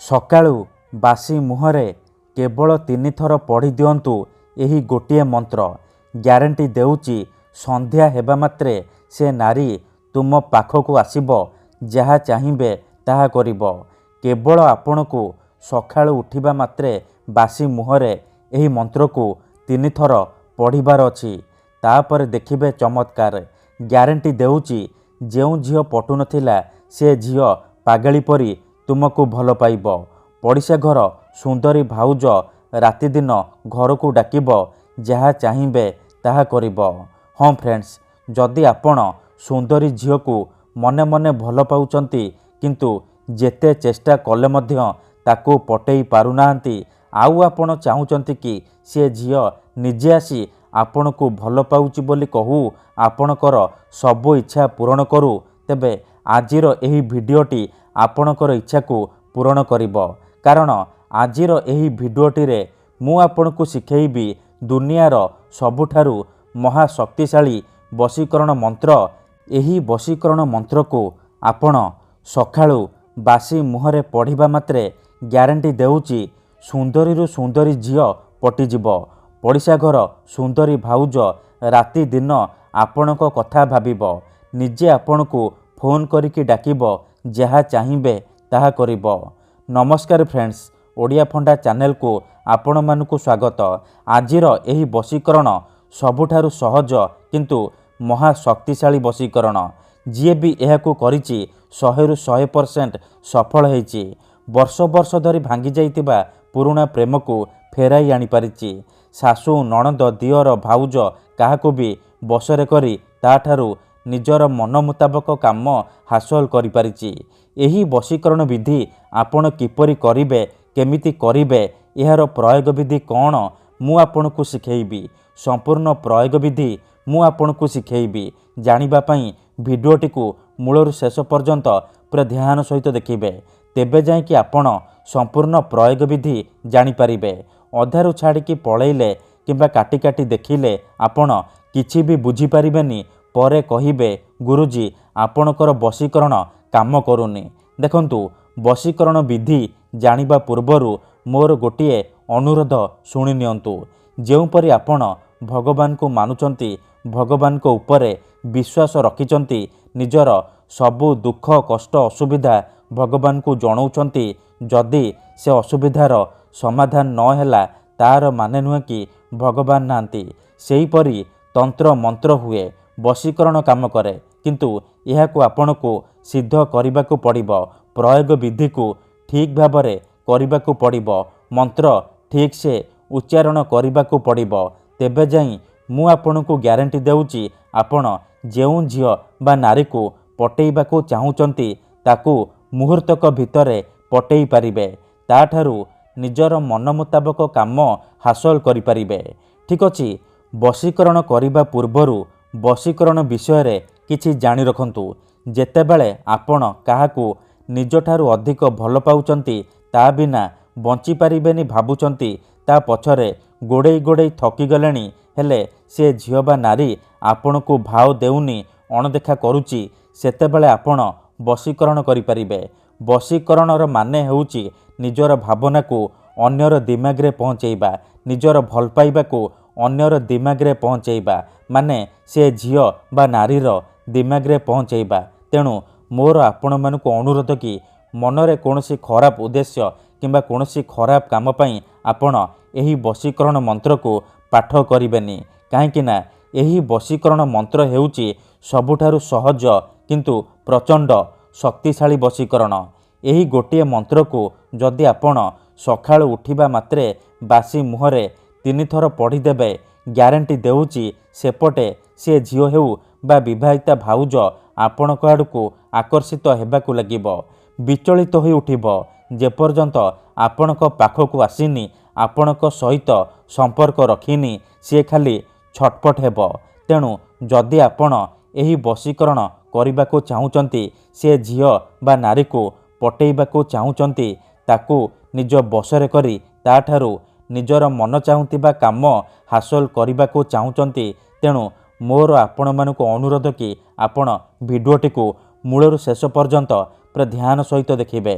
ସକାଳୁ ବାସି ମୁହଁରେ କେବଳ 3 ଥର ପଢ଼ି ଦିଅନ୍ତୁ ଏହି ଗୋଟିଏ ମନ୍ତ୍ର। ଗ୍ୟାରେଣ୍ଟି ଦେଉଛି ସନ୍ଧ୍ୟା ହେବା ମାତ୍ରେ ସେ ନାରୀ ତୁମ ପାଖକୁ ଆସିବ, ଯାହା ଚାହିଁବେ ତାହା କରିବ। କେବଳ ଆପଣଙ୍କୁ ସକାଳୁ ଉଠିବା ମାତ୍ରେ ବାସି ମୁହଁରେ ଏହି ମନ୍ତ୍ରକୁ 3 ଥର ପଢ଼ିବାର ଅଛି। ତାପରେ ଦେଖିବେ ଚମତ୍କାର। ଗ୍ୟାରେଣ୍ଟି ଦେଉଛି ଯେଉଁ ଝିଅ ପଟୁନଥିଲା ସେ ଝିଅ ପାଗଳି ପରି ତୁମକୁ ଭଲ ପାଇବ। ପଡ଼ିଶା ଘର ସୁନ୍ଦରୀ ଭାଉଜ ରାତିଦିନ ଘରକୁ ଡାକିବ, ଯାହା ଚାହିଁବେ ତାହା କରିବ। ହଁ ଫ୍ରେଣ୍ଡସ୍, ଯଦି ଆପଣ ସୁନ୍ଦରୀ ଝିଅକୁ ମନେ ମନେ ଭଲ ପାଉଛନ୍ତି କିନ୍ତୁ ଯେତେ ଚେଷ୍ଟା କଲେ ମଧ୍ୟ ତାକୁ ପଟେଇ ପାରୁନାହାନ୍ତି, ଆଉ ଆପଣ ଚାହୁଁଛନ୍ତି କି ସେ ଝିଅ ନିଜେ ଆସି ଆପଣଙ୍କୁ ଭଲ ପାଉଛି ବୋଲି କହୁ, ଆପଣଙ୍କର ସବୁ ଇଚ୍ଛା ପୂରଣ କରୁ, ତେବେ ଆଜିର ଏହି ଭିଡ଼ିଓଟି ଆପଣଙ୍କର ଇଚ୍ଛାକୁ ପୂରଣ କରିବ। କାରଣ ଆଜିର ଏହି ଭିଡ଼ିଓଟିରେ ମୁଁ ଆପଣଙ୍କୁ ଶିଖେଇବି ଦୁନିଆର ସବୁଠାରୁ ମହାଶକ୍ତିଶାଳୀ ବଶୀକରଣ ମନ୍ତ୍ର। ଏହି ବଶୀକରଣ ମନ୍ତ୍ରକୁ ଆପଣ ସକାଳୁ ବାସି ମୁହଁରେ ପଢ଼ିବା ମାତ୍ରେ ଗ୍ୟାରେଣ୍ଟି ଦେଉଛି ସୁନ୍ଦରୀରୁ ସୁନ୍ଦରୀ ଝିଅ ପଟିଯିବ। ପଡ଼ିଶା ଘର ସୁନ୍ଦରୀ ଭାଉଜ ରାତି ଦିନ ଆପଣଙ୍କ କଥା ଭାବିବ, ନିଜେ ଆପଣଙ୍କୁ ଫୋନ୍ କରିକି ଡାକିବ, ଯାହା ଚାହିଁବେ ତାହା କରିବ। ନମସ୍କାର ଫ୍ରେଣ୍ଡସ୍, ଓଡ଼ିଆ ଫଣ୍ଡା ଚ୍ୟାନେଲକୁ ଆପଣମାନଙ୍କୁ ସ୍ୱାଗତ। ଆଜିର ଏହି ବଶୀକରଣ ସବୁଠାରୁ ସହଜ କିନ୍ତୁ ମହାଶକ୍ତିଶାଳୀ ବଶୀକରଣ। ଯିଏ ବି ଏହାକୁ କରିଛି 100ରୁ 100% ସଫଳ ହୋଇଛି। ବର୍ଷ ବର୍ଷ ଧରି ଭାଙ୍ଗି ଯାଇଥିବା ପୁରୁଣା ପ୍ରେମକୁ ଫେରାଇ ଆଣିପାରିଛି। ଶାଶୁ, ନଣନ୍ଦ, ଦିଅର, ଭାଉଜ କାହାକୁ ବି ବଶରେ କରି ତାଠାରୁ ନିଜର ମନ ମୁତାବକ କାମ ହାସଲ କରିପାରିଛି। ଏହି ବଶୀକରଣ ବିଧି ଆପଣ କିପରି କରିବେ, କେମିତି କରିବେ, ଏହାର ପ୍ରୟୋଗ ବିଧି କ'ଣ, ମୁଁ ଆପଣଙ୍କୁ ଶିଖେଇବି। ସମ୍ପୂର୍ଣ୍ଣ ପ୍ରୟୋଗ ବିଧି ମୁଁ ଆପଣଙ୍କୁ ଶିଖେଇବି। ଜାଣିବା ପାଇଁ ଭିଡ଼ିଓଟିକୁ ମୂଳରୁ ଶେଷ ପର୍ଯ୍ୟନ୍ତ ପୁରା ଧ୍ୟାନ ସହିତ ଦେଖିବେ, ତେବେ ଯାଇକି ଆପଣ ସମ୍ପୂର୍ଣ୍ଣ ପ୍ରୟୋଗ ବିଧି ଜାଣିପାରିବେ। ଅଧାରୁ ଛାଡ଼ିକି ପଳେଇଲେ କିମ୍ବା କାଟି କାଟି ଦେଖିଲେ ଆପଣ କିଛି ବି ବୁଝିପାରିବେନି। ପରେ କହିବେ, ଗୁରୁଜୀ ଆପଣଙ୍କର ବଶୀକରଣ କାମ କରୁନି। ଦେଖନ୍ତୁ, ବଶୀକରଣ ବିଧି ଜାଣିବା ପୂର୍ବରୁ ମୋର ଗୋଟିଏ ଅନୁରୋଧ ଶୁଣି ନିଅନ୍ତୁ। ଯେଉଁପରି ଆପଣ ଭଗବାନଙ୍କୁ ମାନୁଛନ୍ତି, ଭଗବାନଙ୍କ ଉପରେ ବିଶ୍ୱାସ ରଖିଛନ୍ତି, ନିଜର ସବୁ ଦୁଃଖ କଷ୍ଟ ଅସୁବିଧା ଭଗବାନଙ୍କୁ ଜଣାଉଛନ୍ତି, ଯଦି ସେ ଅସୁବିଧାର ସମାଧାନ ନ ହେଲା ତାର ମାନେ ନୁହେଁ କି ଭଗବାନ ନାହାନ୍ତି। ସେହିପରି ତନ୍ତ୍ର ମନ୍ତ୍ର ହୁଏ, ବଶୀକରଣ କାମ କରେ, କିନ୍ତୁ ଏହାକୁ ଆପଣଙ୍କୁ ସିଦ୍ଧ କରିବାକୁ ପଡ଼ିବ। ପ୍ରୟୋଗ ବିଧିକୁ ଠିକ୍ ଭାବରେ କରିବାକୁ ପଡ଼ିବ। ମନ୍ତ୍ର ଠିକ୍ ସେ ଉଚ୍ଚାରଣ କରିବାକୁ ପଡ଼ିବ। ତେବେ ଯାଇ ମୁଁ ଆପଣଙ୍କୁ ଗ୍ୟାରେଣ୍ଟି ଦେଉଛି ଆପଣ ଯେଉଁ ଝିଅ ବା ନାରୀକୁ ପଟେଇବାକୁ ଚାହୁଁଛନ୍ତି ତାକୁ ମୁହୂର୍ତ୍ତକ ଭିତରେ ପଟେଇ ପାରିବେ। ତାଠାରୁ ନିଜର ମନ ମୁତାବକ କାମ ହାସଲ କରିପାରିବେ। ଠିକ୍ ଅଛି, ବଶୀକରଣ କରିବା ପୂର୍ବରୁ ବଶୀକରଣ ବିଷୟରେ କିଛି ଜାଣି ରଖନ୍ତୁ। ଯେତେବେଳେ ଆପଣ କାହାକୁ ନିଜଠାରୁ ଅଧିକ ଭଲ ପାଉଛନ୍ତି, ତା ବିନା ବଞ୍ଚିପାରିବେନି ଭାବୁଛନ୍ତି, ତା ପଛରେ ଗୋଡ଼େଇ ଗୋଡ଼େଇ ଥକିଗଲେଣି, ହେଲେ ସେ ଝିଅ ବା ନାରୀ ଆପଣଙ୍କୁ ଭାव ଦେଉନି, ଅଣଦେଖା କରୁଛି, ସେତେବେଳେ ଆପଣ ବଶୀକରଣ କରିପାରିବେ। ବଶୀକରଣର ମାନେ ହେଉଛି ନିଜର ଭାବନାକୁ ଅନ୍ୟର ଦିମାଗରେ ପହଞ୍ଚେଇବା, ନିଜର ଭଲ ପାଇବାକୁ ଅନ୍ୟର ଦିମାଗରେ ପହଞ୍ଚେଇବା, ମାନେ ସେ ଝିଅ ବା ନାରୀର ଦିମାଗରେ ପହଞ୍ଚେଇବା। ତେଣୁ ମୋର ଆପଣମାନଙ୍କୁ ଅନୁରୋଧ କି ମନରେ କୌଣସି ଖରାପ ଉଦ୍ଦେଶ୍ୟ କିମ୍ବା କୌଣସି ଖରାପ କାମ ପାଇଁ ଆପଣ ଏହି ବଶୀକରଣ ମନ୍ତ୍ରକୁ ପାଠ କରିବେନି। କାହିଁକିନା ଏହି ବଶୀକରଣ ମନ୍ତ୍ର ହେଉଛି ସବୁଠାରୁ ସହଜ କିନ୍ତୁ ପ୍ରଚଣ୍ଡ ଶକ୍ତିଶାଳୀ ବଶୀକରଣ। ଏହି ଗୋଟିଏ ମନ୍ତ୍ରକୁ ଯଦି ଆପଣ ସକାଳୁ ଉଠିବା ମାତ୍ରେ ବାସି ମୁହଁରେ 3 ଥର ପଢ଼ିଦେବେ, ଗ୍ୟାରେଣ୍ଟି ଦେଉଛି ସେପଟେ ସେ ଝିଅ ହେଉ ବା ବିବାହିତା ଭାଉଜ ଆପଣଙ୍କ ଆଡ଼କୁ ଆକର୍ଷିତ ହେବାକୁ ଲାଗିବ, ବିଚଳିତ ହୋଇ ଉଠିବ। ଯେପର୍ଯ୍ୟନ୍ତ ଆପଣଙ୍କ ପାଖକୁ ଆସିନି, ଆପଣଙ୍କ ସହିତ ସମ୍ପର୍କ ରଖିନି, ସିଏ ଖାଲି ଛଟପଟ ହେବ। ତେଣୁ ଯଦି ଆପଣ ଏହି ବଶୀକରଣ କରିବାକୁ ଚାହୁଁଛନ୍ତି, ସେ ଝିଅ ବା ନାରୀକୁ ପଟେଇବାକୁ ଚାହୁଁଛନ୍ତି, ତାକୁ ନିଜ ବଶରେ କରି ତାଠାରୁ ନିଜର ମନ ଚାହୁଁଥିବା କାମ ହାସଲ କରିବାକୁ ଚାହୁଁଛନ୍ତି, ତେଣୁ ମୋର ଆପଣମାନଙ୍କୁ ଅନୁରୋଧ କି ଆପଣ ଭିଡ଼ିଓଟିକୁ ମୂଳରୁ ଶେଷ ପର୍ଯ୍ୟନ୍ତ ପୁରା ଧ୍ୟାନ ସହିତ ଦେଖିବେ।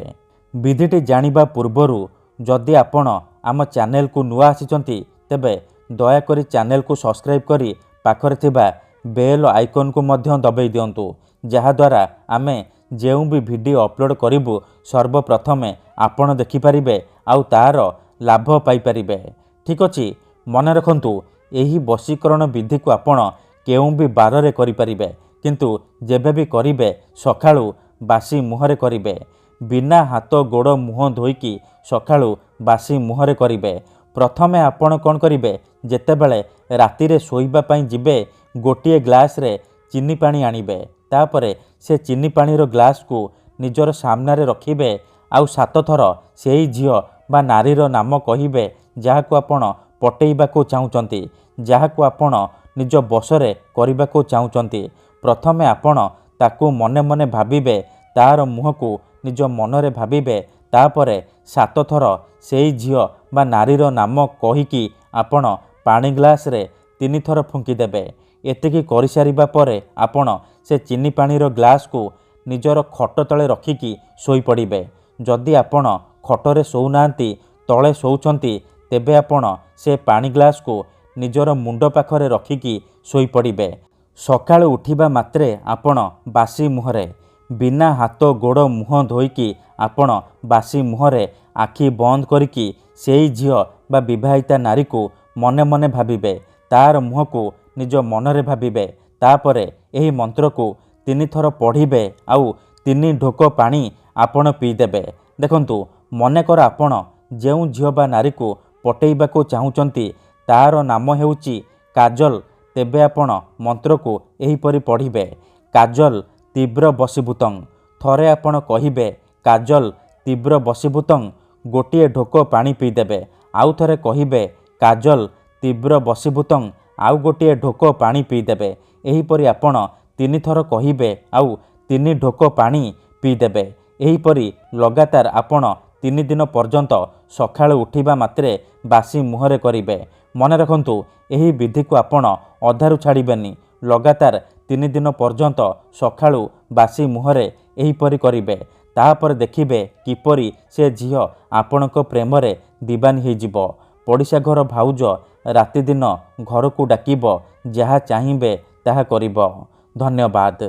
विधिटी जानिबा पूर्वरु जदि आपण आम चैनल को नुआ आसिचंती तेबे दयाकोरी चैनल को सब्सक्राइब करी पाखरे थिबा बेल आइकन को मध्य दबाई दियंतु जहाद्वारा आमे जेउ भी वीडियो अपलोड करिबु सर्वप्रथमे आपण देखिपारिबे आउ तार लाभ पाई परिबे। ठीक अछि, मन रखंतु एही वशीकरण विधि को आपण केउ भी बार रे करि परिबे, किंतु जेबे भी करिबे सखाळु बासी मुहरे करिबे। बिना हाथ गोड़ मुह धोईकी सखाळु बासी मुहरे करिबे। प्रथमे आपण कोन करिबे, जेतेबेले राति रे सोइबा पई जिबे गोटिए ग्लास रे चीनी पानी आनिबे। तापरे से चीनी पानी रो ग्लास को निजर सामने रखिबे आउ 7 थर सेई झियो बा नारीर नाम कहिबे जहाको आपण पटेइबाको चाहुचंती, जहाको आपण निज बसरे करिबाको चाहुचंती। प्रथमे आपण ताकू मने मने भाबिबे, तार मुह को निज मनरे भाबिबे। तापरे 7 थर सेई झियो बा नारीर नाम कहिकी आपण पानी ग्लास रे 3 थर फुंकी देबे। एतिकी करि सारिबा परे आपण से चीनी पानी रो ग्लास को निजर खट तले रखिकी सोई पड़िबे। जदि आपण खटरे सोउनांती तले सोउचंती तेबे आपण से पानी ग्लास को निजर मुंड पाखरे रखिकी सोई पड़िबे। सकाळु उठिबा मात्रे आपण बासी मुहरे बिना हाथ गोड़ मुह धोईकी आपण बासी मुहरे आखि बंद करिकी सेई झियो बा विवाहिता नारी को मने मने भाबिबे, तार मुह को निज मनरे भाबिबे। तापरे एही मंत्र को 3 थर पढ़िबे आउ 3 ढोक पानी आपण पीदेबे। देखंतु मनेकर आपण जेउ झियो बा नारी को पटेइबाको चाहुचंती तार नाम हेउची काजल, तेबे आपण मंत्र को एहीपरि पढ़िबे, काजल तीव्र बशीभूतं। थरे आपण कहिबे काजल तीव्र बशीभूतं, गोटिए ढोक पानी पीदेबे। आउ थरे कहिबे काजल तीव्र बशीभूतं, आउ गोटिए ढोक पानी पीदेबे। एहीपरि आपण 3 थर कहिबे आउ 3 ढोक पानी पीदेबे। एहीपरि लगातार आपण 3 दिन पर्यंत सखाळु उठिबा मात्रे बासी मुहरे करिबे। मन रखंतु एही विधि को आपण अधारु छाड़िबेनी, लगातार 3 दिन पर्यंत सखाळु बासी मुहरे एहीपरि करिबे। तापर देखिबे किपरि से झियो आपणक प्रेमरे दीवानी होइजिबो। पड़िशा घर भाउज राति दिन घर को डाकिब, जहा चाहिबे ताहा करिब। धन्यवाद।